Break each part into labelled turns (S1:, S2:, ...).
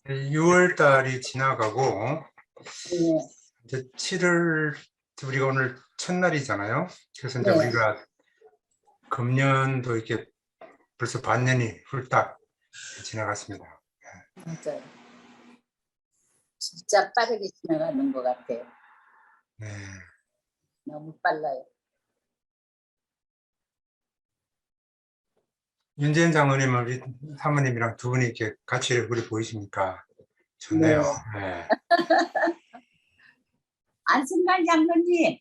S1: 6월 달이 지나가고
S2: 네.
S1: 이제 7월 우리가 오늘 첫날이잖아요. 그래서 이제
S2: 네.
S1: 우리가 금년도 이렇게 벌써 반년이 훌딱 지나갔습니다.
S2: 맞아요. 진짜 빠르게 지나가는 것 같아요.
S1: 네.
S2: 너무 빨라요.
S1: 윤재현 장로님, 우리 사모님이랑 두 분이 이렇게 같이 얼굴이 보이시니까 좋네요.
S2: 네.
S1: 네.
S2: 안승만 장로님,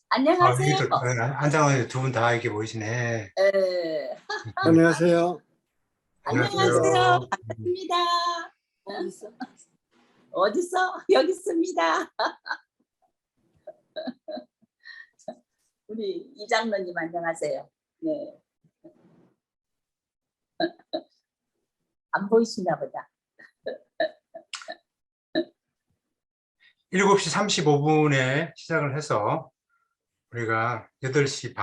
S2: 안녕하세요.
S1: 여기도 한장로님 두 분 다 이렇게 보이시네.
S2: 네.
S3: 안녕하세요.
S2: 안녕하세요. 반갑습니다. 어디서? 여기 있습니다. 우리 이 장로님 안녕하세요. 네. 안 보이시나 보다.
S1: 7시 35분에 시작을 해서 우리가 8시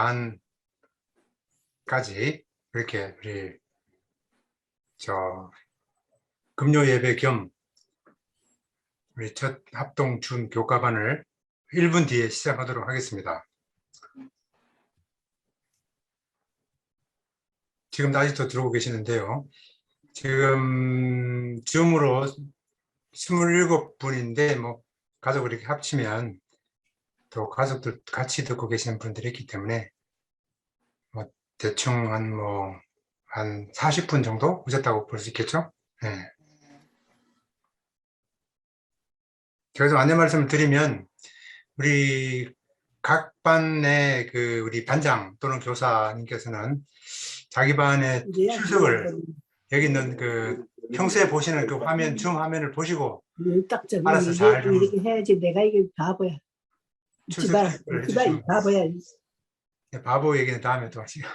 S1: 반까지 이렇게 우리 금요 예배 겸 우리 첫 합동 준 교과반을 1분 뒤에 시작하도록 하겠습니다. 지금 아직도 들어오고 계시는데요. 지금 줌으로 27분인데 뭐 가족을 이렇게 합치면 또 가족들 같이 듣고 계시는 분들이 있기 때문에 뭐 대충 한 40분 정도 오셨다고 볼 수 있겠죠? 네. 그래서 안내 말씀을 드리면 우리 각 반의 우리 반장 또는 교사님께서는 자기 반의 출석을 여기 있는 평소에 보시는 화면, 줌 화면을 보시고 알아서 잘
S3: 이렇게 해야지. 내가 이게 바보야.
S1: 출석을 해주시면
S3: 바보야.
S1: 바보 얘기는 다음에 또 하시고.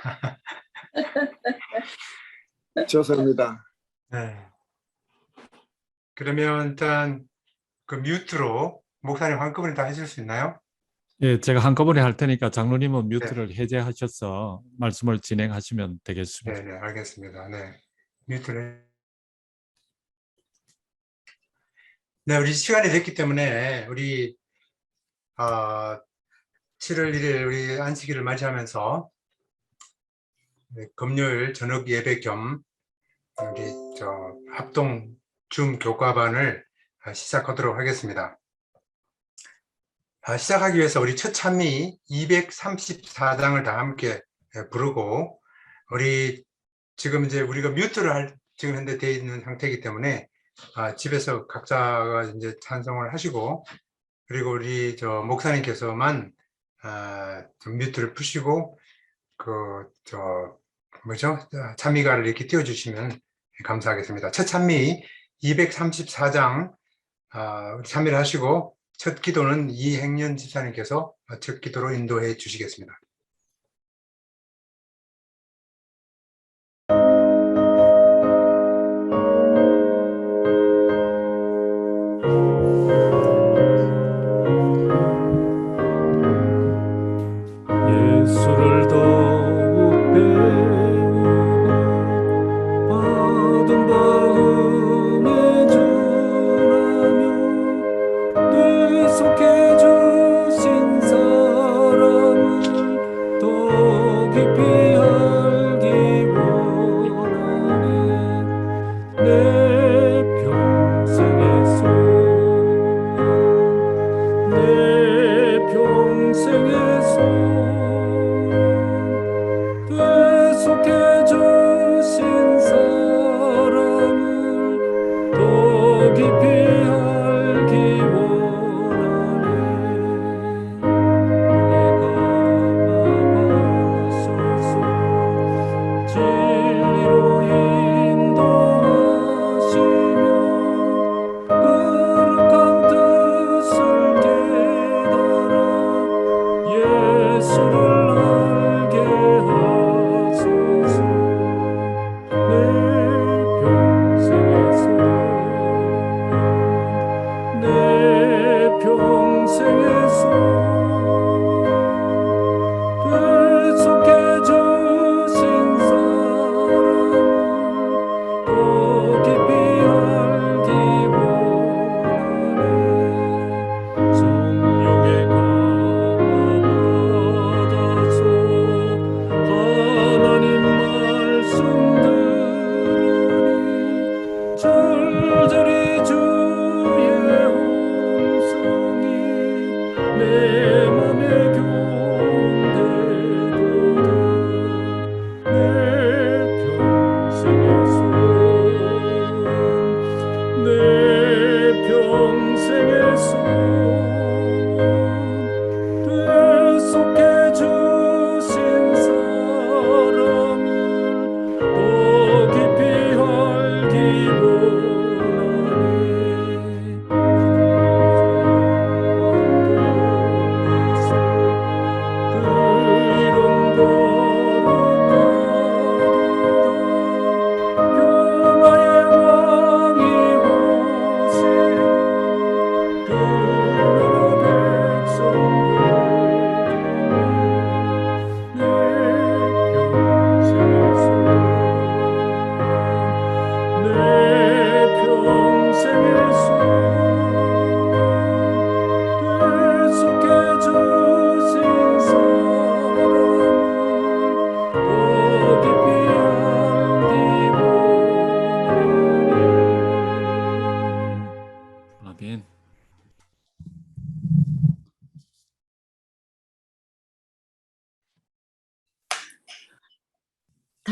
S3: 죄송합니다.
S1: 네. 그러면 일단 뮤트로 목사님 한꺼번에 다 해줄 수 있나요?
S4: 예, 제가 한꺼번에 할 테니까 장로님은 뮤트를 해제하셔서 말씀을 진행하시면 되겠습니다.
S1: 네, 알겠습니다. 네, 뮤트를. 네, 우리 시간이 됐기 때문에 우리 7월 1일 우리 안식일을 맞이하면서 금요일 저녁 예배 겸 우리 합동 줌 교과반을 시작하도록 하겠습니다. 시작하기 위해서 우리 첫 찬미 234장을 다 함께 부르고, 우리 지금 이제 우리가 뮤트를 지금 현재 되어 있는 상태이기 때문에 집에서 각자가 이제 찬송을 하시고, 그리고 우리 목사님께서만 좀 뮤트를 푸시고 찬미가를 이렇게 띄워주시면 감사하겠습니다. 첫 찬미 234장 참여를 하시고, 첫 기도는 이행년 집사님께서 첫 기도로 인도해 주시겠습니다.
S4: 예수를 더욱 배우고 받은 마음에 전하며 되속해 주신 사랑을 더 깊이 알기 원하네. 내 평생의 소원, 내 평생의 소원, 되속해 주신 사랑을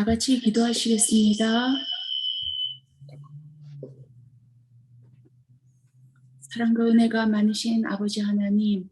S5: 같이 기도하시겠습니다. 사랑과 은혜가 많으신 아버지 하나님,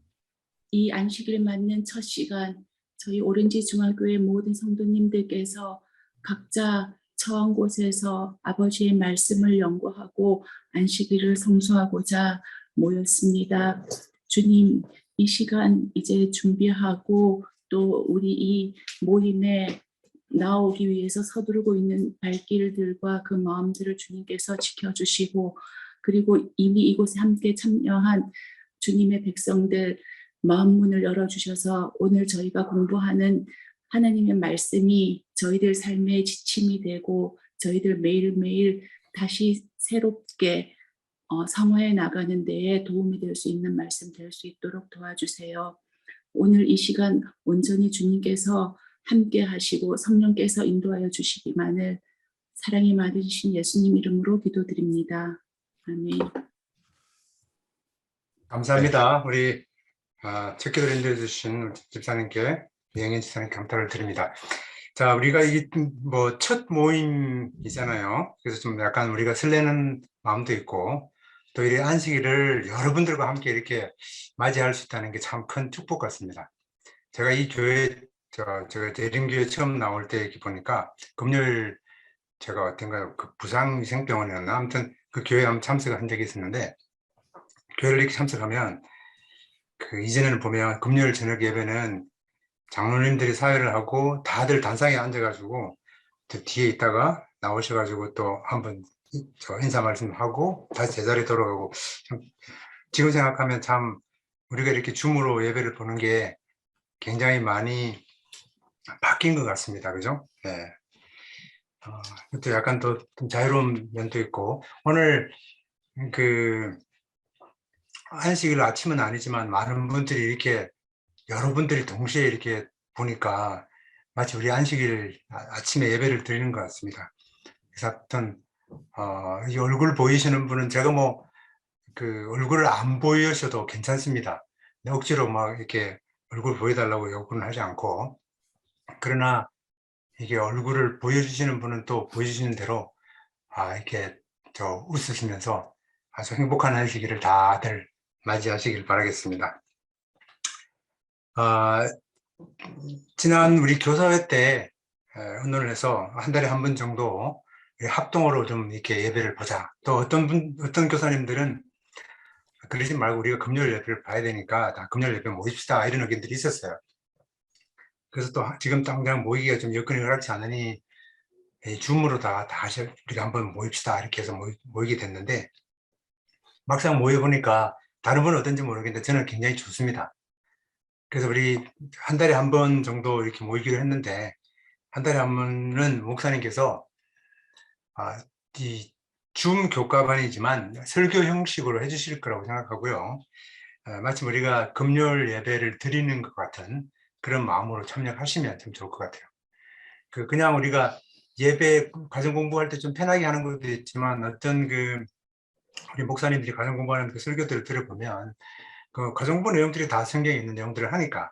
S5: 이 안식일 맞는 첫 시간 저희 오렌지 중앙교회 모든 성도님들께서 각자 처한 곳에서 아버지의 말씀을 연구하고 안식일을 성수하고자 모였습니다. 주님, 이 시간 이제 준비하고 또 우리 이 모임에 나오기 위해서 서두르고 있는 발길들과 그 마음들을 주님께서 지켜주시고, 그리고 이미 이곳에 함께 참여한 주님의 백성들 마음 문을 열어주셔서 오늘 저희가 공부하는 하나님의 말씀이 저희들 삶의 지침이 되고 저희들 매일매일 다시 새롭게 성화해 나가는 데에 도움이 될 수 있는 말씀 될 수 있도록 도와주세요. 오늘 이 시간 온전히 주님께서 함께 하시고 성령께서 인도하여 주시기만을 사랑이 많으신 예수님 이름으로 기도드립니다. 아멘.
S1: 감사합니다. 우리 첫 기도를 인도해 주신 집사님께, 이영인 집사님 감사를 드립니다. 자, 우리가 이게 뭐 첫 모임이잖아요. 그래서 좀 약간 우리가 설레는 마음도 있고, 또 이 안식일을 여러분들과 함께 이렇게 맞이할 수 있다는 게 참 큰 축복 같습니다. 제가 이 교회, 제가 대림교회 처음 나올 때 이렇게 보니까 금요일 제가 어떤가 그 부산위생병원이었나, 아무튼 그 교회에 한번 참석한 적이 있었는데, 교회를 이렇게 참석하면 그 이전에는 보면 금요일 저녁 예배는 장로님들이 사회를 하고 다들 단상에 앉아가지고 저 뒤에 있다가 나오셔가지고 또 한번 저 인사 말씀하고 다시 제자리에 돌아가고, 참 지금 생각하면 참 우리가 이렇게 줌으로 예배를 보는 게 굉장히 많이 바뀐 것 같습니다. 그죠? 네. 또 약간 또 좀 자유로운 면도 있고, 오늘 그 안식일 아침은 아니지만 많은 분들이 이렇게 여러분들이 동시에 이렇게 보니까 마치 우리 안식일 아침에 예배를 드리는 것 같습니다. 그래서 하여튼 이 얼굴 보이시는 분은 제가 뭐 그 얼굴을 안 보여셔도 괜찮습니다. 억지로 막 이렇게 얼굴 보여달라고 요구는 하지 않고, 그러나 이게 얼굴을 보여주시는 분은 또 보여주시는 대로 이렇게 웃으시면서 아주 행복한 안식일을 다들 맞이하시길 바라겠습니다. 지난 우리 교사회 때 의논을 해서 한 달에 한 번 정도 합동으로 좀 이렇게 예배를 보자. 또 어떤 교사님들은 그러지 말고 우리가 금요일 예배를 봐야 되니까 다 금요일 예배 모입시다, 이런 의견들이 있었어요. 그래서 또 지금 당장 모이기가 좀 여건이 허락지 않으니 줌으로 다 우리가 한번 모입시다, 이렇게 해서 모이게 됐는데, 막상 모여보니까 다른 분은 어떤지 모르겠는데 저는 굉장히 좋습니다. 그래서 우리 한 달에 한 번 정도 이렇게 모이기로 했는데, 한 달에 한 번은 목사님께서 이 줌 교과반이지만 설교 형식으로 해주실 거라고 생각하고요. 마침 우리가 금요일 예배를 드리는 것 같은 그런 마음으로 참여하시면 참 좋을 것 같아요. 그냥 우리가 예배 가정 공부할 때 좀 편하게 하는 것도 있지만, 어떤 우리 목사님들이 가정 공부하는 그 설교들을 들어보면 그 가정 공부 내용들이 다 성경에 있는 내용들을 하니까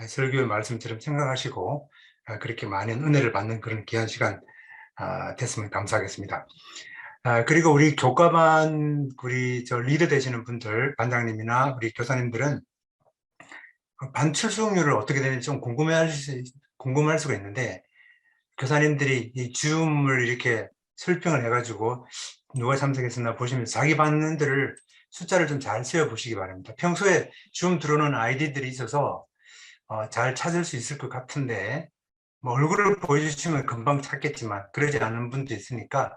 S1: 설교의 말씀처럼 생각하시고 그렇게 많은 은혜를 받는 그런 귀한 시간 됐으면 감사하겠습니다. 그리고 우리 교과반 우리 리더 되시는 분들, 반장님이나 우리 교사님들은 반 출석률을 어떻게 되는지 좀 궁금할 수가 있는데, 교사님들이 이 줌을 이렇게 설명을 해가지고 누가 참석했었나 보시면 자기 반들을 숫자를 좀 잘 세어 보시기 바랍니다. 평소에 줌 들어오는 아이디들이 있어서 잘 찾을 수 있을 것 같은데, 뭐 얼굴을 보여주시면 금방 찾겠지만 그러지 않은 분도 있으니까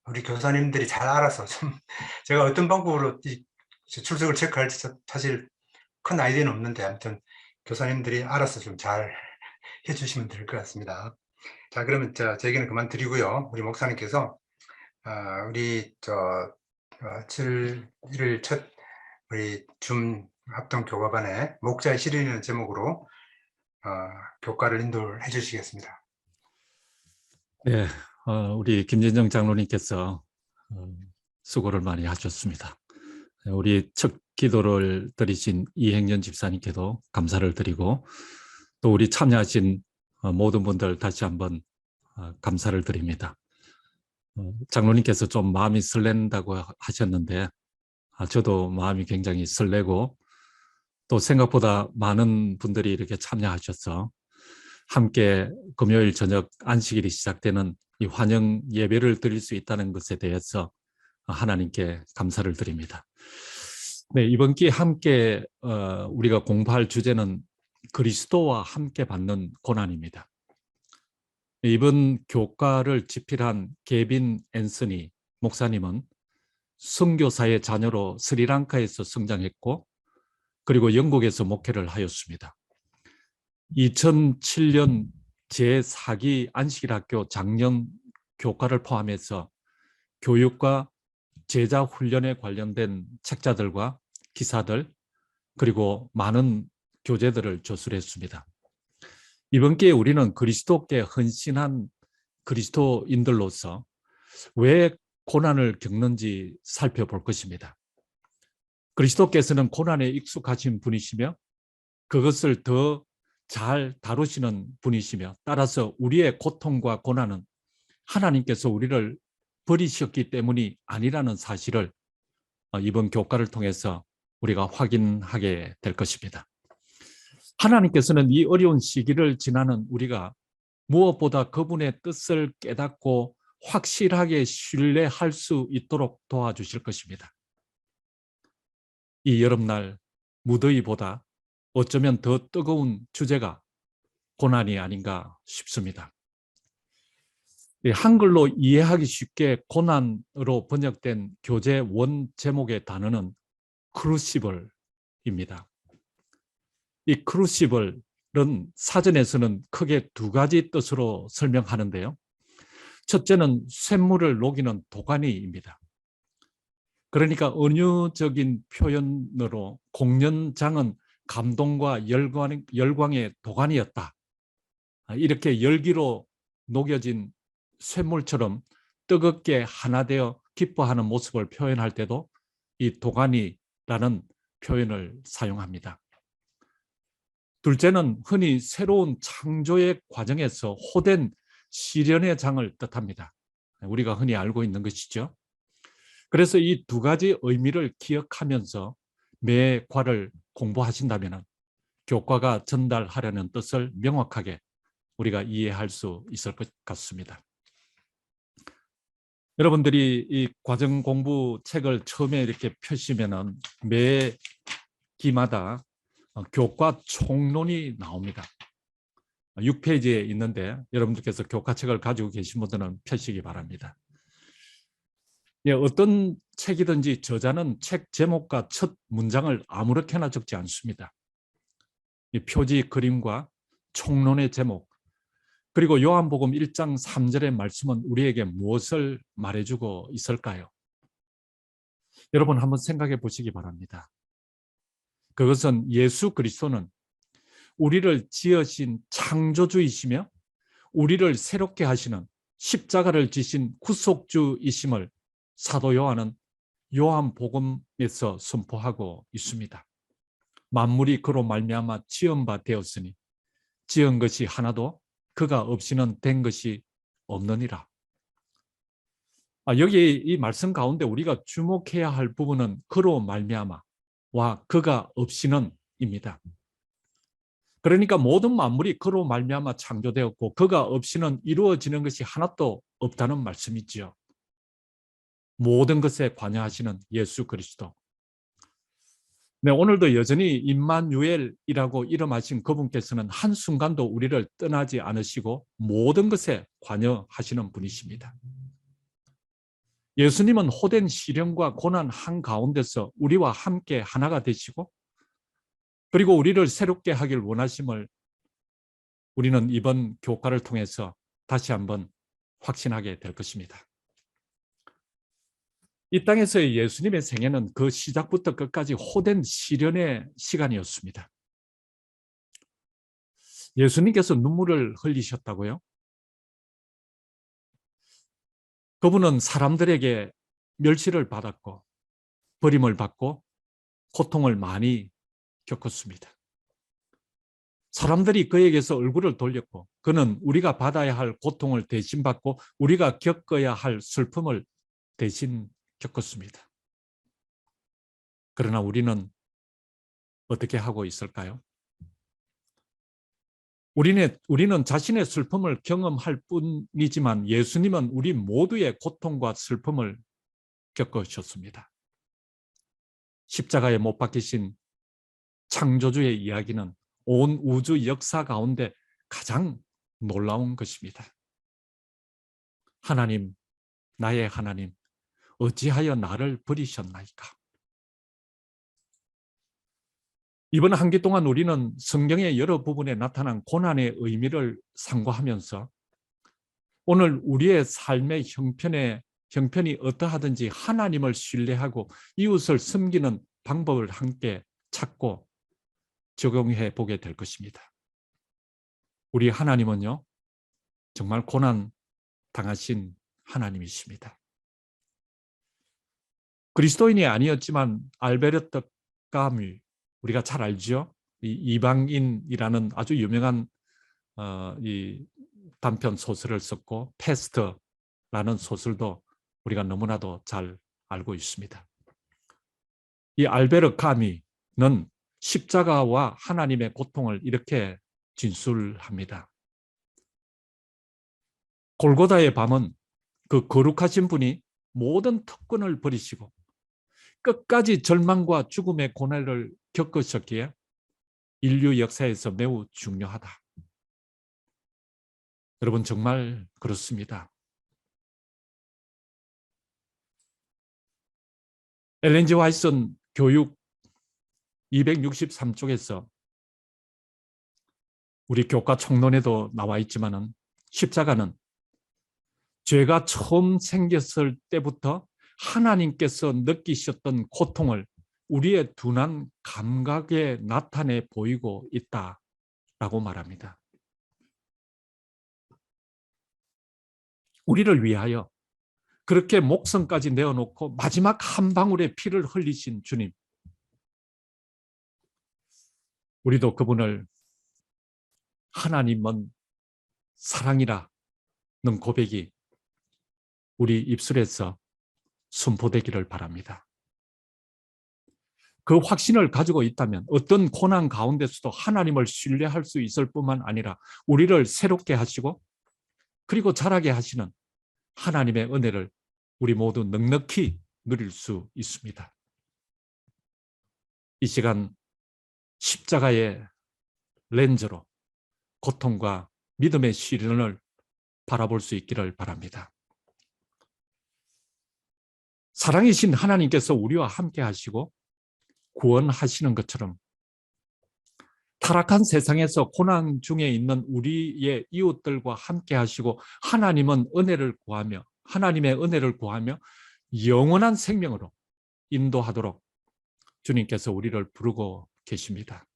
S1: 우리 교사님들이 잘 알아서 좀 제가 어떤 방법으로 이 출석을 체크할지 사실 큰 아이디어는 없는데, 아무튼 교사님들이 알아서 좀 잘 해주시면 될 것 같습니다. 자, 그러면 제 얘기는 그만 드리고요. 우리 목사님께서 우리 7일 첫 우리 줌 합동 교과반의 목자의 실현이라는 제목으로 교과를 인도를 해주시겠습니다.
S4: 네, 우리 김진정 장로님께서 수고를 많이 하셨습니다. 우리 첫 기도를 드리신 이행년 집사님께도 감사를 드리고, 또 우리 참여하신 모든 분들 다시 한번 감사를 드립니다. 장로님께서 좀 마음이 설렌다고 하셨는데 저도 마음이 굉장히 설레고 또 생각보다 많은 분들이 이렇게 참여하셔서 함께 금요일 저녁 안식일이 시작되는 이 환영 예배를 드릴 수 있다는 것에 대해서 하나님께 감사를 드립니다. 네, 이번 기회에 함께 우리가 공부할 주제는 그리스도와 함께 받는 고난입니다. 이번 교과를 집필한 게빈 앤서니 목사님은 선교사의 자녀로 스리랑카에서 성장했고 그리고 영국에서 목회를 하였습니다. 2007년 제4기 안식일학교 작년 교과를 포함해서 교육과 제자 훈련에 관련된 책자들과 기사들 그리고 많은 교재들을 저술했습니다. 이번 기회에 우리는 그리스도께 헌신한 그리스도인들로서 왜 고난을 겪는지 살펴볼 것입니다. 그리스도께서는 고난에 익숙하신 분이시며 그것을 더 잘 다루시는 분이시며 따라서 우리의 고통과 고난은 하나님께서 우리를 버리셨기 때문이 아니라는 사실을 이번 교과를 통해서 우리가 확인하게 될 것입니다. 하나님께서는 이 어려운 시기를 지나는 우리가 무엇보다 그분의 뜻을 깨닫고 확실하게 신뢰할 수 있도록 도와주실 것입니다. 이 여름날 무더위보다 어쩌면 더 뜨거운 주제가 고난이 아닌가 싶습니다. 한글로 이해하기 쉽게 고난으로 번역된 교재 원 제목의 단어는 크루시블입니다. 이 크루시블은 사전에서는 크게 두 가지 뜻으로 설명하는데요. 첫째는 쇳물을 녹이는 도가니입니다. 그러니까 은유적인 표현으로 공연장은 감동과 열광의 도가니였다. 이렇게 열기로 녹여진 쇳물처럼 뜨겁게 하나 되어 기뻐하는 모습을 표현할 때도 이 도가니라는 표현을 사용합니다. 둘째는 흔히 새로운 창조의 과정에서 호된 시련의 장을 뜻합니다. 우리가 흔히 알고 있는 것이죠. 그래서 이 두 가지 의미를 기억하면서 매 과를 공부하신다면 교과가 전달하려는 뜻을 명확하게 우리가 이해할 수 있을 것 같습니다. 여러분들이 이 과정 공부 책을 처음에 이렇게 펴시면은 매 기마다 교과 총론이 나옵니다. 6페이지에 있는데 여러분들께서 교과책을 가지고 계신 분들은 펴시기 바랍니다. 어떤 책이든지 저자는 책 제목과 첫 문장을 아무렇게나 적지 않습니다. 이 표지 그림과 총론의 제목 그리고 요한복음 1장 3절의 말씀은 우리에게 무엇을 말해주고 있을까요? 여러분 한번 생각해 보시기 바랍니다. 그것은 예수 그리스도는 우리를 지으신 창조주이시며 우리를 새롭게 하시는 십자가를 지신 구속주이심을 사도 요한은 요한복음에서 선포하고 있습니다. 만물이 그로 말미암아 지은 바 되었으니 지은 것이 하나도 그가 없이는 된 것이 없느니라. 여기 이 말씀 가운데 우리가 주목해야 할 부분은 그로 말미암아와 그가 없이는 입니다. 그러니까 모든 만물이 그로 말미암아 창조되었고 그가 없이는 이루어지는 것이 하나도 없다는 말씀이지요. 모든 것에 관여하시는 예수 그리스도. 네, 오늘도 여전히 임마누엘이라고 이름하신 그분께서는 한순간도 우리를 떠나지 않으시고 모든 것에 관여하시는 분이십니다. 예수님은 호된 시련과 고난 한가운데서 우리와 함께 하나가 되시고 그리고 우리를 새롭게 하길 원하심을 우리는 이번 교과를 통해서 다시 한번 확신하게 될 것입니다. 이 땅에서의 예수님의 생애는 그 시작부터 끝까지 호된 시련의 시간이었습니다. 예수님께서 눈물을 흘리셨다고요? 그분은 사람들에게 멸시를 받았고 버림을 받고 고통을 많이 겪었습니다. 사람들이 그에게서 얼굴을 돌렸고 그는 우리가 받아야 할 고통을 대신 받고 우리가 겪어야 할 슬픔을 대신 겪었습니다. 그러나 우리는 어떻게 하고 있을까요? 우리는 자신의 슬픔을 경험할 뿐이지만 예수님은 우리 모두의 고통과 슬픔을 겪으셨습니다. 십자가에 못 박히신 창조주의 이야기는 온 우주 역사 가운데 가장 놀라운 것입니다. 하나님, 나의 하나님, 어찌하여 나를 버리셨나이까? 이번 한 기 동안 우리는 성경의 여러 부분에 나타난 고난의 의미를 상고하면서 오늘 우리의 삶의 형편이 어떠하든지 하나님을 신뢰하고 이웃을 섬기는 방법을 함께 찾고 적용해 보게 될 것입니다. 우리 하나님은요, 정말 고난 당하신 하나님이십니다. 그리스도인이 아니었지만 알베르트 까뮈, 우리가 잘 알죠? 이 이방인이라는 아주 유명한 이 단편 소설을 썼고 패스트라는 소설도 우리가 너무나도 잘 알고 있습니다. 이 알베르 까뮈는 십자가와 하나님의 고통을 이렇게 진술합니다. 골고다의 밤은 그 거룩하신 분이 모든 특권을 버리시고 끝까지 절망과 죽음의 고난을 겪으셨기에 인류 역사에서 매우 중요하다. 여러분, 정말 그렇습니다. 엘렌 G. 화이트는 교육 263쪽에서 우리 교과 총론에도 나와 있지만은 십자가는 죄가 처음 생겼을 때부터 하나님께서 느끼셨던 고통을 우리의 둔한 감각에 나타내 보이고 있다라고 말합니다. 우리를 위하여 그렇게 목숨까지 내어놓고 마지막 한 방울의 피를 흘리신 주님, 우리도 그분을 하나님은 사랑이라는 고백이 우리 입술에서 선포되기를 바랍니다. 그 확신을 가지고 있다면 어떤 고난 가운데서도 하나님을 신뢰할 수 있을 뿐만 아니라 우리를 새롭게 하시고 그리고 자라게 하시는 하나님의 은혜를 우리 모두 넉넉히 누릴 수 있습니다. 이 시간 십자가의 렌즈로 고통과 믿음의 시련을 바라볼 수 있기를 바랍니다. 사랑이신 하나님께서 우리와 함께 하시고 구원하시는 것처럼 타락한 세상에서 고난 중에 있는 우리의 이웃들과 함께 하시고 하나님의 은혜를 구하며 영원한 생명으로 인도하도록 주님께서 우리를 부르고 계십니다.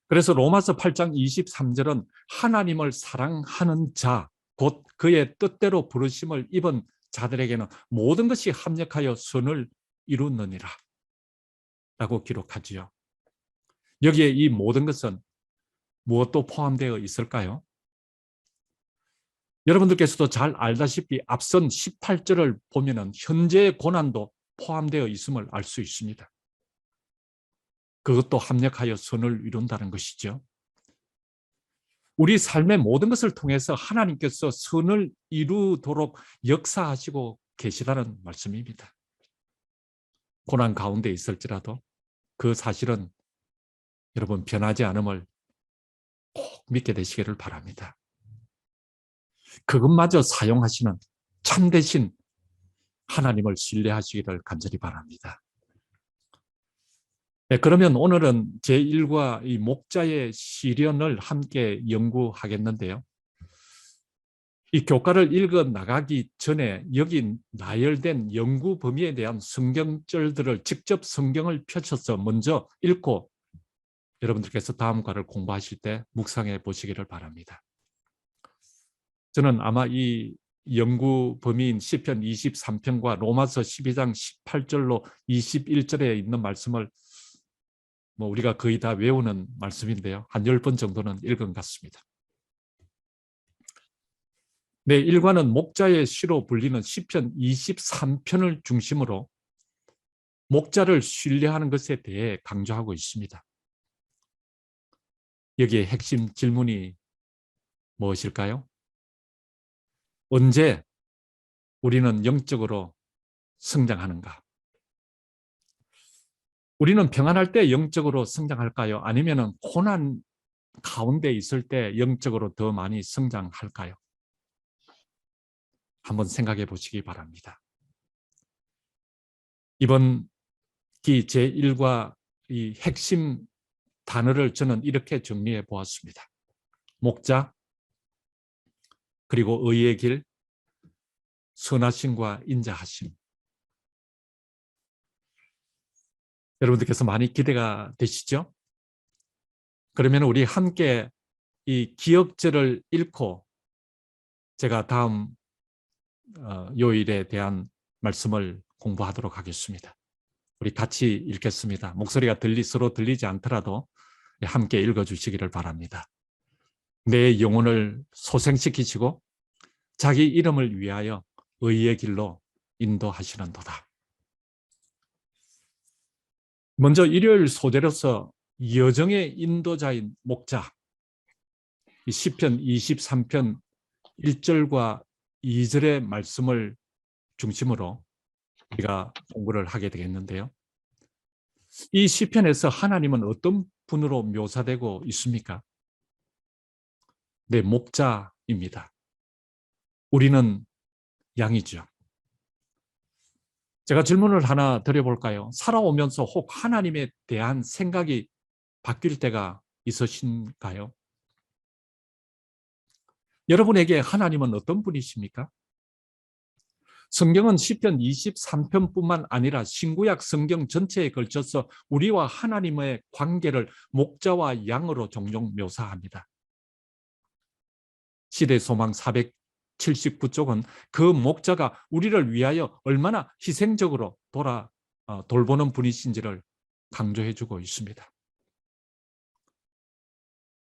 S4: 그래서 로마서 8장 23절은 하나님을 사랑하는 자, 곧 그의 뜻대로 부르심을 입은 자들에게는 모든 것이 합력하여 선을 이루느니라 라고 기록하지요. 여기에 이 모든 것은 무엇도 포함되어 있을까요? 여러분들께서도 잘 알다시피 앞선 18절을 보면 현재의 고난도 포함되어 있음을 알 수 있습니다. 그것도 합력하여 선을 이룬다는 것이죠. 우리 삶의 모든 것을 통해서 하나님께서 선을 이루도록 역사하시고 계시다는 말씀입니다. 고난 가운데 있을지라도 그 사실은 여러분 변하지 않음을 꼭 믿게 되시기를 바랍니다. 그것마저 사용하시는 참되신 하나님을 신뢰하시기를 간절히 바랍니다. 네, 그러면 오늘은 제1과 이 목자의 시련을 함께 연구하겠는데요. 이 교과를 읽어 나가기 전에 여기 나열된 연구 범위에 대한 성경절들을 직접 성경을 펼쳐서 먼저 읽고 여러분들께서 다음 과를 공부하실 때 묵상해 보시기를 바랍니다. 저는 아마 이 연구 범위인 시편 23편과 로마서 12장 18절로 21절에 있는 말씀을 뭐 우리가 거의 다 외우는 말씀인데요. 한 10번 정도는 읽은 것 같습니다. 네, 일과는 목자의 시로 불리는 시편 23편을 중심으로 목자를 신뢰하는 것에 대해 강조하고 있습니다. 여기에 핵심 질문이 무엇일까요? 언제 우리는 영적으로 성장하는가? 우리는 평안할 때 영적으로 성장할까요? 아니면 고난 가운데 있을 때 영적으로 더 많이 성장할까요? 한번 생각해 보시기 바랍니다. 이번 기 제1과 이 핵심 단어를 저는 이렇게 정리해 보았습니다. 목자, 그리고 의의 길, 선하심과 인자하심. 여러분들께서 많이 기대가 되시죠? 그러면 우리 함께 이 기억절을 읽고 제가 다음 요일에 대한 말씀을 공부하도록 하겠습니다. 우리 같이 읽겠습니다. 목소리가 서로 들리지 않더라도 함께 읽어주시기를 바랍니다. 내 영혼을 소생시키시고 자기 이름을 위하여 의의 길로 인도하시는도다. 먼저 일요일 소재로서 여정의 인도자인 목자, 시편 23편 1절과 2절의 말씀을 중심으로 우리가 공부를 하게 되겠는데요. 이 시편에서 하나님은 어떤 분으로 묘사되고 있습니까? 네, 목자입니다. 우리는 양이죠. 제가 질문을 하나 드려볼까요? 살아오면서 혹 하나님에 대한 생각이 바뀔 때가 있으신가요? 여러분에게 하나님은 어떤 분이십니까? 성경은 시편 23편뿐만 아니라 신구약 성경 전체에 걸쳐서 우리와 하나님의 관계를 목자와 양으로 종종 묘사합니다. 시대 소망 479쪽은 그 목자가 우리를 위하여 얼마나 희생적으로 돌보는 분이신지를 강조해주고 있습니다.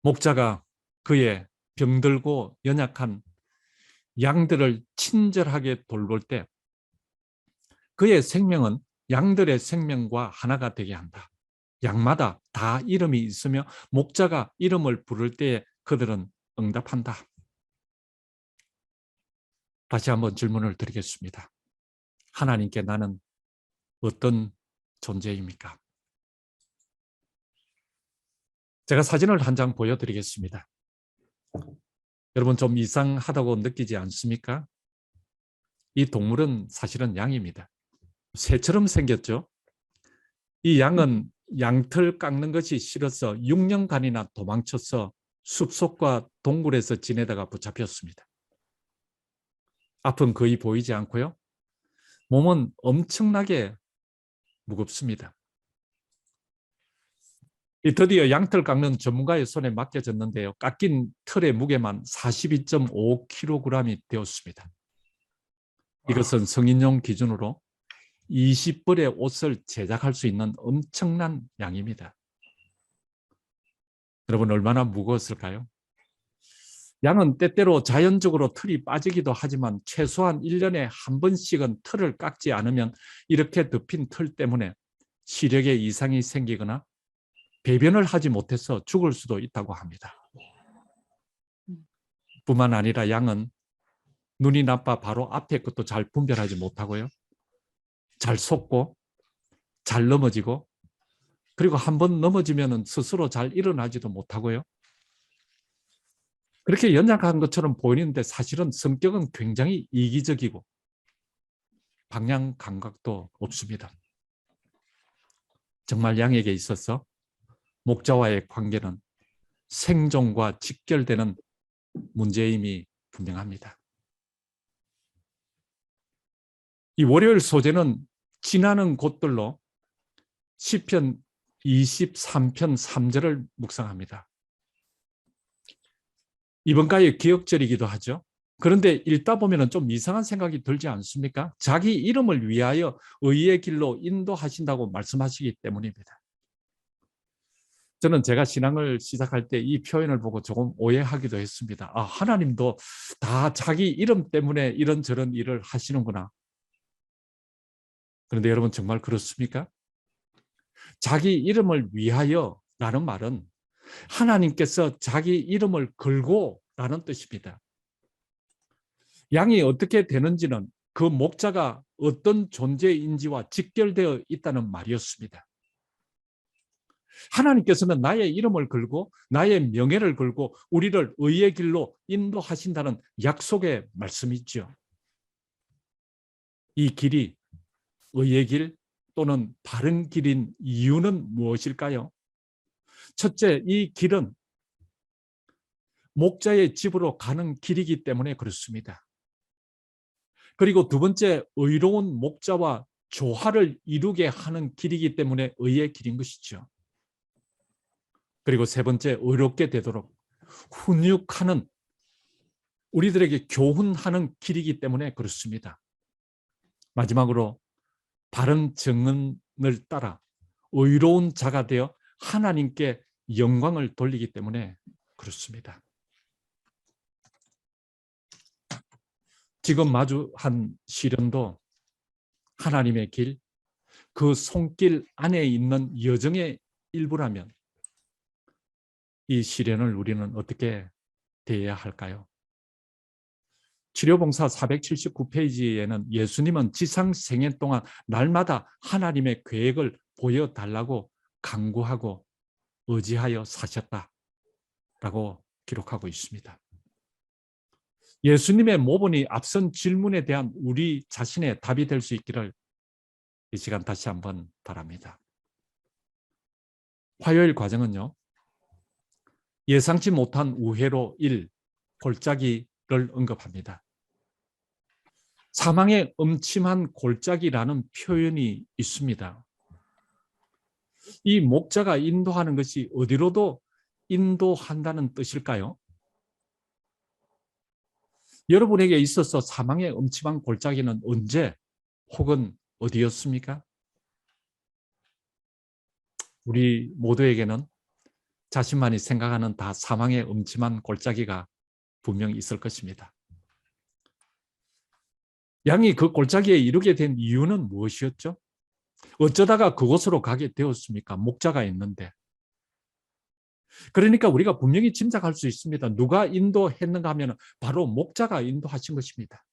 S4: 목자가 그의 병들고 연약한 양들을 친절하게 돌볼 때 그의 생명은 양들의 생명과 하나가 되게 한다. 양마다 다 이름이 있으며 목자가 이름을 부를 때에 그들은 응답한다. 다시 한번 질문을 드리겠습니다. 하나님께 나는 어떤 존재입니까? 제가 사진을 한 장 보여드리겠습니다. 여러분 좀 이상하다고 느끼지 않습니까? 이 동물은 사실은 양입니다. 새처럼 생겼죠? 이 양은 양털 깎는 것이 싫어서 6년간이나 도망쳐서 숲속과 동굴에서 지내다가 붙잡혔습니다. 앞은 거의 보이지 않고요. 몸은 엄청나게 무겁습니다. 드디어 양털 깎는 전문가의 손에 맡겨졌는데요. 깎인 털의 무게만 42.5kg이 되었습니다. 이것은 성인용 기준으로 20벌의 옷을 제작할 수 있는 엄청난 양입니다. 여러분 얼마나 무거웠을까요? 양은 때때로 자연적으로 털이 빠지기도 하지만 최소한 1년에 한 번씩은 털을 깎지 않으면 이렇게 덮인 털 때문에 시력에 이상이 생기거나 배변을 하지 못해서 죽을 수도 있다고 합니다. 뿐만 아니라 양은 눈이 나빠 바로 앞에 것도 잘 분별하지 못하고요. 잘 속고 잘 넘어지고 그리고 한번 넘어지면 스스로 잘 일어나지도 못하고요. 그렇게 연약한 것처럼 보이는데 사실은 성격은 굉장히 이기적이고 방향 감각도 없습니다. 정말 양에게 있어서 목자와의 관계는 생존과 직결되는 문제임이 분명합니다. 이 월요일 소재는 지나는 곳들로 시편 23편 3절을 묵상합니다. 이번가의 기억절이기도 하죠. 그런데 읽다 보면 좀 이상한 생각이 들지 않습니까? 자기 이름을 위하여 의의 길로 인도하신다고 말씀하시기 때문입니다. 저는 제가 신앙을 시작할 때 이 표현을 보고 조금 오해하기도 했습니다. 아, 하나님도 다 자기 이름 때문에 이런저런 일을 하시는구나. 그런데 여러분 정말 그렇습니까? 자기 이름을 위하여 라는 말은 하나님께서 자기 이름을 걸고 라는 뜻입니다. 양이 어떻게 되는지는 그 목자가 어떤 존재인지와 직결되어 있다는 말이었습니다. 하나님께서는 나의 이름을 걸고 나의 명예를 걸고 우리를 의의 길로 인도하신다는 약속의 말씀이죠. 이 길이 의의 길 또는 바른 길인 이유는 무엇일까요? 첫째, 이 길은 목자의 집으로 가는 길이기 때문에 그렇습니다. 그리고 두 번째, 의로운 목자와 조화를 이루게 하는 길이기 때문에 의의 길인 것이죠. 그리고 세 번째, 의롭게 되도록 훈육하는, 우리들에게 교훈하는 길이기 때문에 그렇습니다. 마지막으로 바른 정언을 따라 의로운 자가 되어 하나님께 영광을 돌리기 때문에 그렇습니다. 지금 마주한 시련도 하나님의 길, 그 손길 안에 있는 여정의 일부라면 이 시련을 우리는 어떻게 대해야 할까요? 치료봉사 479페이지에는 예수님은 지상 생애 동안 날마다 하나님의 계획을 보여달라고 간구하고 의지하여 사셨다라고 기록하고 있습니다. 예수님의 모본이 앞선 질문에 대한 우리 자신의 답이 될 수 있기를 이 시간 다시 한번 바랍니다. 화요일 과정은요, 예상치 못한 우회로 1, 골짜기를 언급합니다. 사망의 음침한 골짜기라는 표현이 있습니다. 이 목자가 인도하는 것이 어디로도 인도한다는 뜻일까요? 여러분에게 있어서 사망의 음침한 골짜기는 언제 혹은 어디였습니까? 우리 모두에게는 자신만이 생각하는 다 사망의 음침한 골짜기가 분명히 있을 것입니다. 양이 그 골짜기에 이르게 된 이유는 무엇이었죠? 어쩌다가 그곳으로 가게 되었습니까? 목자가 있는데. 그러니까 우리가 분명히 짐작할 수 있습니다. 누가 인도했는가 하면 바로 목자가 인도하신 것입니다.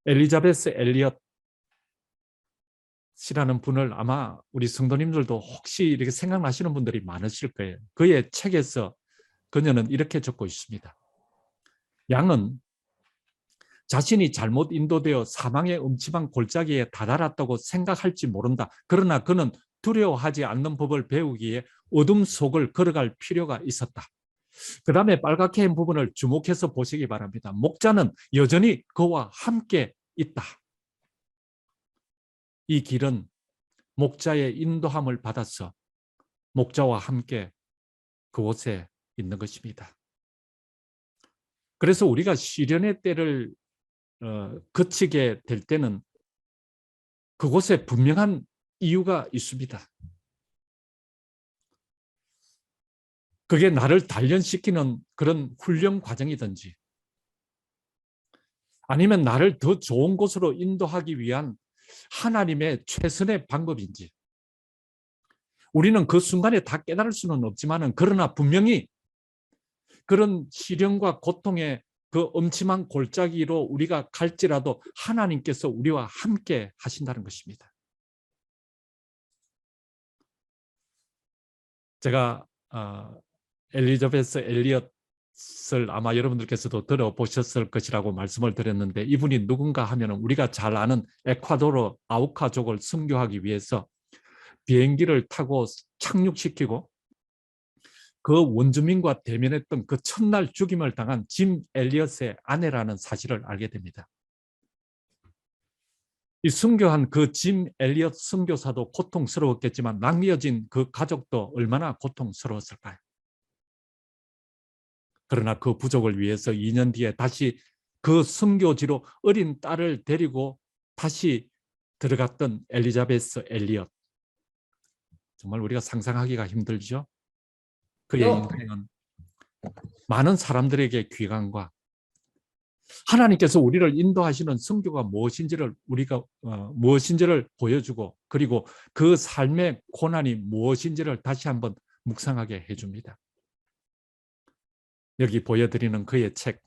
S4: 엘리자베스 엘리엇이라는 분을 아마 우리 성도님들도 혹시 이렇게 생각나시는 분들이 많으실 거예요. 그의 책에서 그녀는 이렇게 적고 있습니다. 양은 자신이 잘못 인도되어 사망의 음침한 골짜기에 다다랐다고 생각할지 모른다. 그러나 그는 두려워하지 않는 법을 배우기에 어둠 속을 걸어갈 필요가 있었다. 그 다음에 빨갛게 한 부분을 주목해서 보시기 바랍니다. 목자는 여전히 그와 함께 있다. 이 길은 목자의 인도함을 받아서 목자와 함께 그곳에 있는 것입니다. 그래서 우리가 시련의 때를 거치게 될 때는 그곳에 분명한 이유가 있습니다. 그게 나를 단련시키는 그런 훈련 과정이든지 아니면 나를 더 좋은 곳으로 인도하기 위한 하나님의 최선의 방법인지 우리는 그 순간에 다 깨달을 수는 없지만 그러나 분명히 그런 시련과 고통의 그 음침한 골짜기로 우리가 갈지라도 하나님께서 우리와 함께 하신다는 것입니다. 제가 엘리자베스 엘리엇을 아마 여러분들께서도 들어보셨을 것이라고 말씀을 드렸는데 이분이 누군가 하면 우리가 잘 아는 에콰도르 아우카족을 선교하기 위해서 비행기를 타고 착륙시키고 그 원주민과 대면했던 그 첫날 죽임을 당한 짐 엘리엇의 아내라는 사실을 알게 됩니다. 이 순교한 그 짐 엘리엇 선교사도 고통스러웠겠지만 남겨진 그 가족도 얼마나 고통스러웠을까요? 그러나 그 부족을 위해서 2년 뒤에 다시 그 선교지로 어린 딸을 데리고 다시 들어갔던 엘리자베스 엘리엇. 정말 우리가 상상하기가 힘들죠. 그의
S2: 요.
S4: 인생은 많은 사람들에게 귀감과 하나님께서 우리를 인도하시는 성교가 무엇인지를 우리가 무엇인지를 보여주고 그리고 그 삶의 고난이 무엇인지를 다시 한번 묵상하게 해줍니다. 여기 보여드리는 그의 책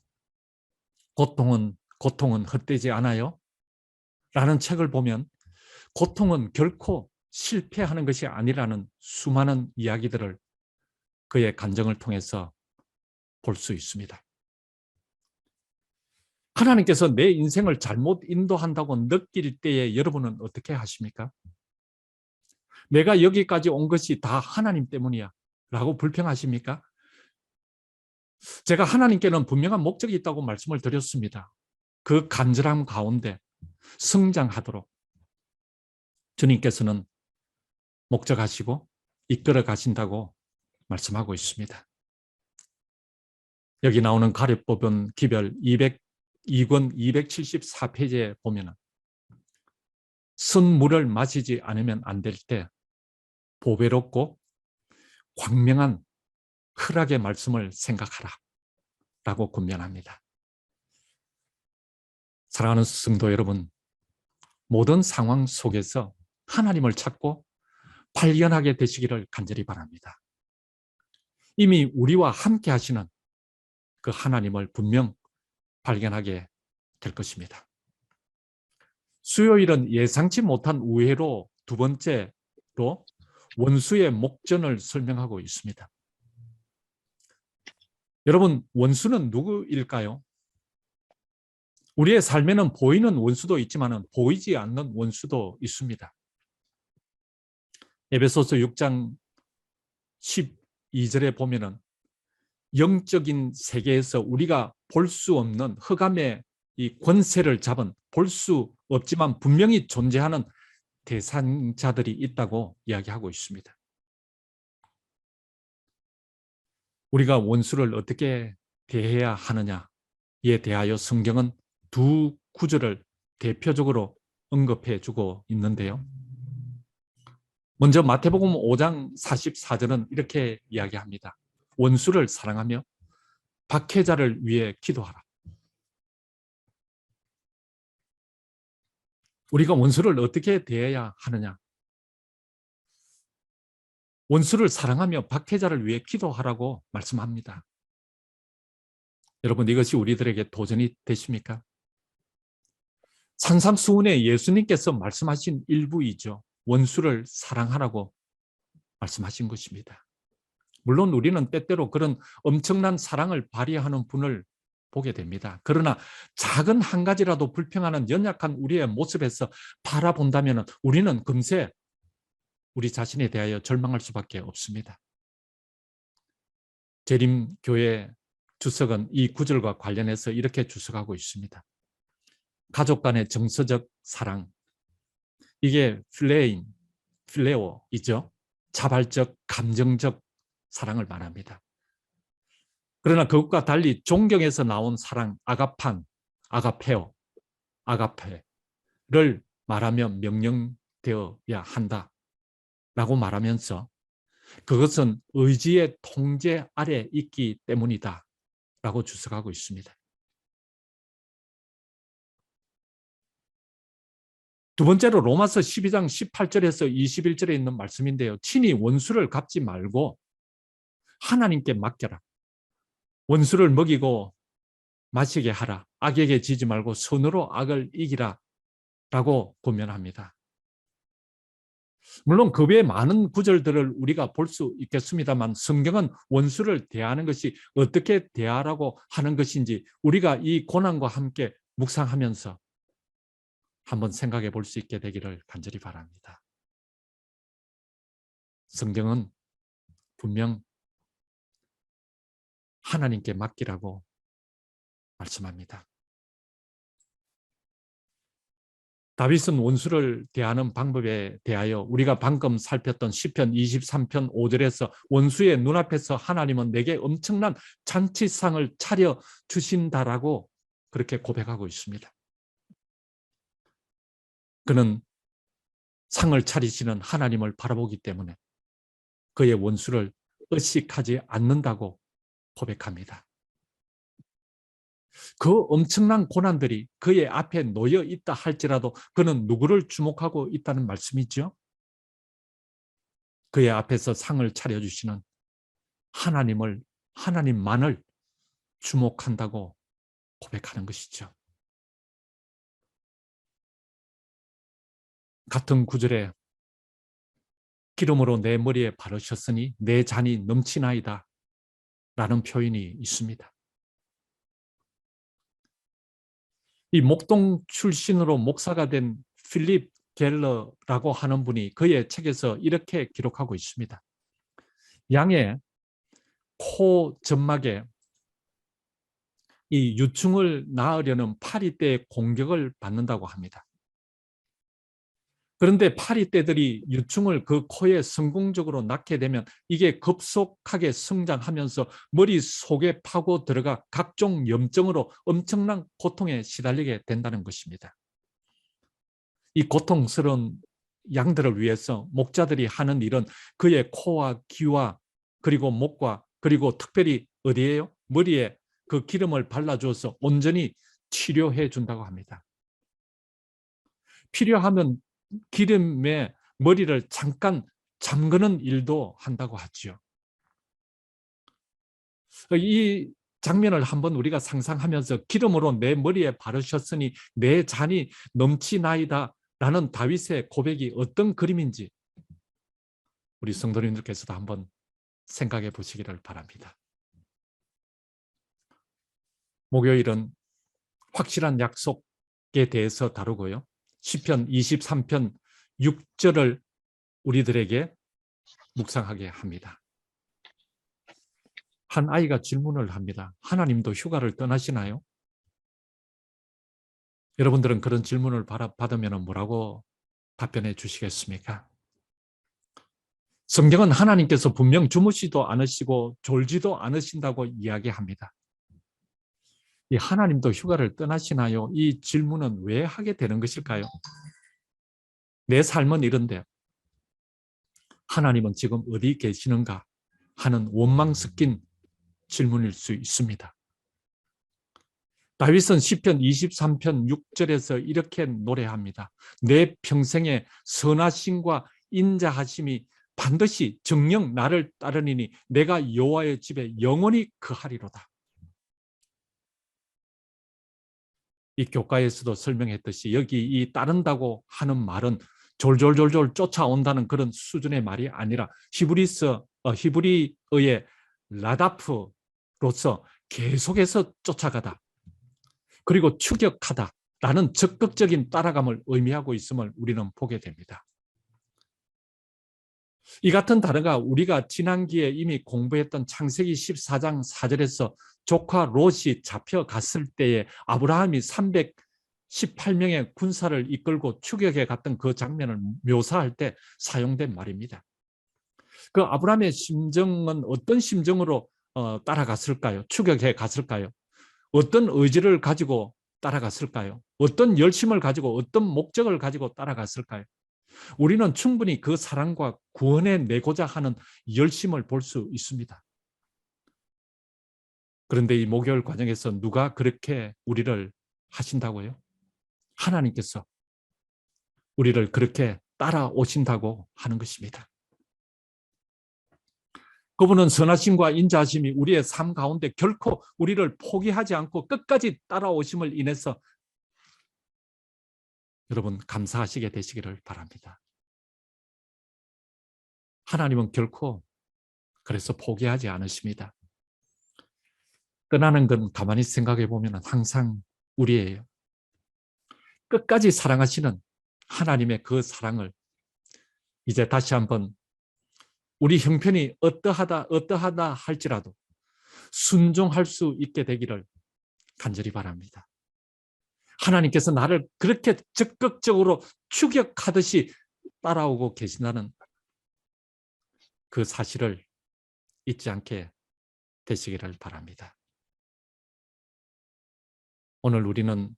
S4: 고통은 헛되지 않아요? 라는 책을 보면 고통은 결코 실패하는 것이 아니라는 수많은 이야기들을 그의 간증을 통해서 볼 수 있습니다. 하나님께서 내 인생을 잘못 인도한다고 느낄 때에 여러분은 어떻게 하십니까? 내가 여기까지 온 것이 다 하나님 때문이야 라고 불평하십니까? 제가 하나님께는 분명한 목적이 있다고 말씀을 드렸습니다. 그 간절함 가운데 성장하도록 주님께서는 목적하시고 이끌어 가신다고 말씀하고 있습니다. 여기 나오는 가려법은 기별 202권 274페이지에 보면 쓴물을 마시지 않으면 안 될 때 보배롭고 광명한 희락의 말씀을 생각하라 라고 권면합니다. 사랑하는 성도 여러분, 모든 상황 속에서 하나님을 찾고 발견하게 되시기를 간절히 바랍니다. 이미 우리와 함께 하시는 그 하나님을 분명 발견하게 될 것입니다. 수요일은 예상치 못한 우회로 두 번째로 원수의 목전을 설명하고 있습니다. 여러분, 원수는 누구일까요? 우리의 삶에는 보이는 원수도 있지만 보이지 않는 원수도 있습니다. 에베소서 6장 12절에 보면은 영적인 세계에서 우리가 볼 수 없는 흑암의 이 권세를 잡은 볼 수 없지만 분명히 존재하는 대상자들이 있다고 이야기하고 있습니다. 우리가 원수를 어떻게 대해야 하느냐에 대하여 성경은 두 구절을 대표적으로 언급해 주고 있는데요. 먼저 마태복음 5장 44절은 이렇게 이야기합니다. 원수를 사랑하며 박해자를 위해 기도하라. 우리가 원수를 어떻게 대해야 하느냐? 원수를 사랑하며 박해자를 위해 기도하라고 말씀합니다. 여러분, 이것이 우리들에게 도전이 되십니까? 산상수훈에 예수님께서 말씀하신 일부이죠. 원수를 사랑하라고 말씀하신 것입니다. 물론 우리는 때때로 그런 엄청난 사랑을 발휘하는 분을 보게 됩니다. 그러나 작은 한 가지라도 불평하는 연약한 우리의 모습에서 바라본다면 우리는 금세 우리 자신에 대하여 절망할 수밖에 없습니다. 재림교회 주석은 이 구절과 관련해서 이렇게 주석하고 있습니다. 가족 간의 정서적 사랑, 이게 필레오이죠. 자발적, 감정적 사랑을 말합니다. 그러나 그것과 달리 존경에서 나온 사랑, 아가페를 말하며 명령되어야 한다라고 말하면서 그것은 의지의 통제 아래 있기 때문이다 라고 주석하고 있습니다. 두 번째로 로마서 12장 18절에서 21절에 있는 말씀인데요. 친히 원수를 갚지 말고 하나님께 맡겨라. 원수를 먹이고 마시게 하라. 악에게 지지 말고 선으로 악을 이기라 라고 권면합니다. 물론 그 외에 많은 구절들을 우리가 볼 수 있겠습니다만 성경은 원수를 대하는 것이 어떻게 대하라고 하는 것인지 우리가 이 고난과 함께 묵상하면서 한번 생각해 볼 수 있게 되기를 간절히 바랍니다. 성경은 분명 하나님께 맡기라고 말씀합니다. 다윗은 원수를 대하는 방법에 대하여 우리가 방금 살폈던 시편 23편 5절에서 원수의 눈앞에서 하나님은 내게 엄청난 잔치상을 차려 주신다라고 그렇게 고백하고 있습니다. 그는 상을 차리시는 하나님을 바라보기 때문에 그의 원수를 의식하지 않는다고 고백합니다. 그 엄청난 고난들이 그의 앞에 놓여 있다 할지라도 그는 누구를 주목하고 있다는 말씀이죠? 그의 앞에서 상을 차려주시는 하나님만을 주목한다고 고백하는 것이죠. 같은 구절에 기름으로 내 머리에 바르셨으니 내 잔이 넘치나이다 라는 표현이 있습니다. 이 목동 출신으로 목사가 된 필립 갤러라고 하는 분이 그의 책에서 이렇게 기록하고 있습니다. 양의 코 점막에 이 유충을 낳으려는 파리떼의 공격을 받는다고 합니다. 그런데 파리떼들이 유충을 그 코에 성공적으로 낳게 되면 이게 급속하게 성장하면서 머릿속에 파고 들어가 각종 염증으로 엄청난 고통에 시달리게 된다는 것입니다. 이 고통스러운 양들을 위해서 목자들이 하는 일은 그의 코와 귀와 그리고 목과 그리고 특별히 어디에요? 머리에 그 기름을 발라주어서 온전히 치료해 준다고 합니다. 필요하면 기름에 머리를 잠깐 잠그는 일도 한다고 하죠. 이 장면을 한번 우리가 상상하면서 기름으로 내 머리에 바르셨으니 내 잔이 넘치나이다 라는 다윗의 고백이 어떤 그림인지 우리 성도님들께서도 한번 생각해 보시기를 바랍니다. 목요일은 확실한 약속에 대해서 다루고요. 시편 23편 6절을 우리들에게 묵상하게 합니다. 한 아이가 질문을 합니다. 하나님도 휴가를 떠나시나요? 여러분들은 그런 질문을 받으면 뭐라고 답변해 주시겠습니까? 성경은 하나님께서 분명 주무시도 않으시고 졸지도 않으신다고 이야기합니다. 이 하나님도 휴가를 떠나시나요? 이 질문은 왜 하게 되는 것일까요? 내 삶은 이런데 하나님은 지금 어디 계시는가 하는 원망 섞인 질문일 수 있습니다. 다윗은 시편 23편 6절에서 이렇게 노래합니다. 내 평생의 선하심과 인자하심이 반드시 정녕 나를 따르니니 내가 여호와의 집에 영원히 거하리로다. 이 교과에서도 설명했듯이 여기 이 따른다고 하는 말은 졸졸졸졸 쫓아온다는 그런 수준의 말이 아니라 히브리어의 라다프로서 계속해서 쫓아가다 그리고 추격하다 라는 적극적인 따라감을 의미하고 있음을 우리는 보게 됩니다. 이 같은 단어가 우리가 지난기에 이미 공부했던 창세기 14장 4절에서 조카 롯이 잡혀갔을 때에 아브라함이 318명의 군사를 이끌고 추격해 갔던 그 장면을 묘사할 때 사용된 말입니다. 그 아브라함의 심정은 어떤 심정으로 따라갔을까요? 추격해 갔을까요? 어떤 의지를 가지고 따라갔을까요? 어떤 열심을 가지고 어떤 목적을 가지고 따라갔을까요? 우리는 충분히 그 사랑과 구원해 내고자 하는 열심을 볼 수 있습니다. 그런데 이 목요일 과정에서 누가 그렇게 우리를 하신다고요? 하나님께서 우리를 그렇게 따라오신다고 하는 것입니다. 그분은 선하심과 인자하심이 우리의 삶 가운데 결코 우리를 포기하지 않고 끝까지 따라오심을 인해서 여러분 감사하시게 되시기를 바랍니다. 하나님은 결코 그래서 포기하지 않으십니다. 떠나는 건 가만히 생각해 보면 항상 우리예요. 끝까지 사랑하시는 하나님의 그 사랑을 이제 다시 한번 우리 형편이 어떠하다 할지라도 순종할 수 있게 되기를 간절히 바랍니다. 하나님께서 나를 그렇게 적극적으로 추격하듯이 따라오고 계신다는 그 사실을 잊지 않게 되시기를 바랍니다. 오늘 우리는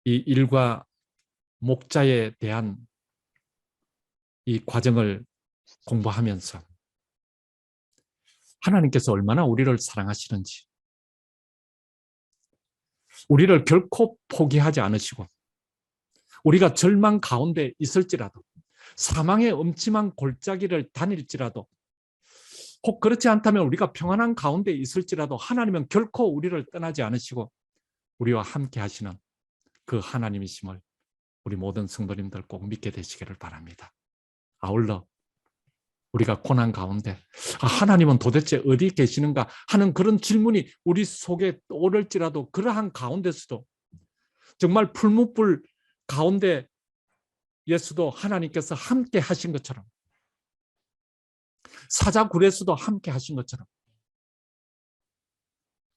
S4: 이 일과 목자에 대한 이 과정을 공부하면서 하나님께서 얼마나 우리를 사랑하시는지, 우리를 결코 포기하지 않으시고, 우리가 절망 가운데 있을지라도, 사망의 음침한 골짜기를 다닐지라도, 혹 그렇지 않다면 우리가 평안한 가운데 있을지라도 하나님은 결코 우리를 떠나지 않으시고 우리와 함께 하시는 그 하나님이심을 우리 모든 성도님들 꼭 믿게 되시기를 바랍니다. 아울러 우리가 고난 가운데 하나님은 도대체 어디 계시는가 하는 그런 질문이 우리 속에 떠오를지라도, 그러한 가운데서도 정말 풀무불 가운데 예수도 하나님께서 함께 하신 것처럼, 사자굴에서도 함께 하신 것처럼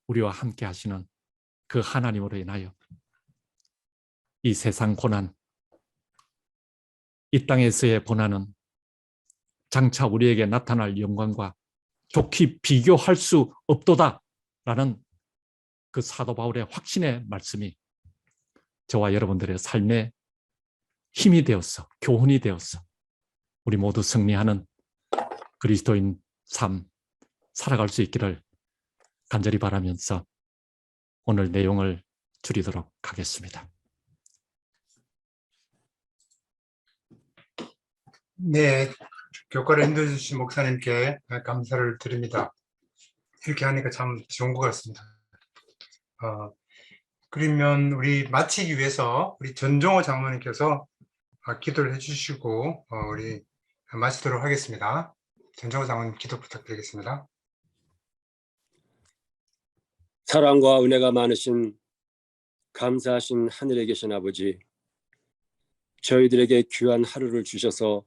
S4: 우리와 함께 하시는 그 하나님으로 인하여 이 세상 고난, 이 땅에서의 고난은 장차 우리에게 나타날 영광과 좋게 비교할 수 없도다라는 그 사도 바울의 확신의 말씀이 저와 여러분들의 삶에 힘이 되어서, 교훈이 되어서 우리 모두 승리하는 그리스도인 삶 살아갈 수 있기를 간절히 바라면서 오늘 내용을 줄이도록 하겠습니다.
S1: 네, 교과를 인도해 주신 목사님께 감사를 드립니다. 이렇게 하니까 참 좋은 것 같습니다. 그러면 우리 마치기 위해서 우리 전종호 장로님께서 기도를 해주시고 우리 마치도록 하겠습니다. 전종호 장로님 기도 부탁드리겠습니다.
S6: 사랑과 은혜가 많으신 감사하신 하늘에 계신 아버지, 저희들에게 귀한 하루를 주셔서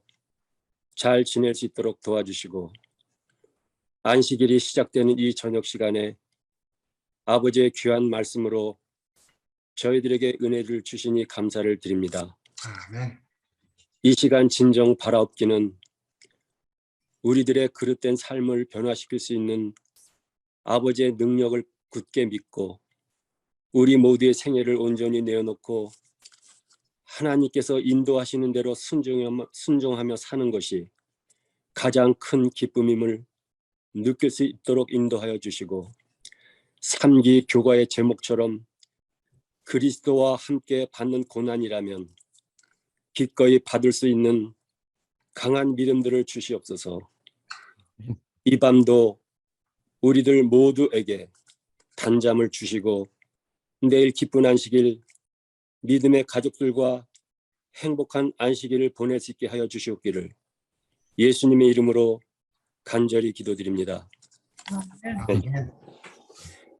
S6: 잘 지낼 수 있도록 도와주시고, 안식일이 시작되는 이 저녁 시간에 아버지의 귀한 말씀으로 저희들에게 은혜를 주시니 감사를 드립니다.
S1: 아멘.
S6: 이 시간 진정 바라옵기는 우리들의 그릇된 삶을 변화시킬 수 있는 아버지의 능력을 굳게 믿고 우리 모두의 생애를 온전히 내어놓고 하나님께서 인도하시는 대로 순종하며 사는 것이 가장 큰 기쁨임을 느낄 수 있도록 인도하여 주시고, 3기 교과의 제목처럼 그리스도와 함께 받는 고난이라면 기꺼이 받을 수 있는 강한 믿음들을 주시옵소서. 이 밤도 우리들 모두에게 단잠을 주시고 내일 기쁜 안식일, 믿음의 가족들과 행복한 안식일을 보낼 수 있게 하여 주시옵기를 예수님의 이름으로 간절히 기도드립니다.
S1: 아멘.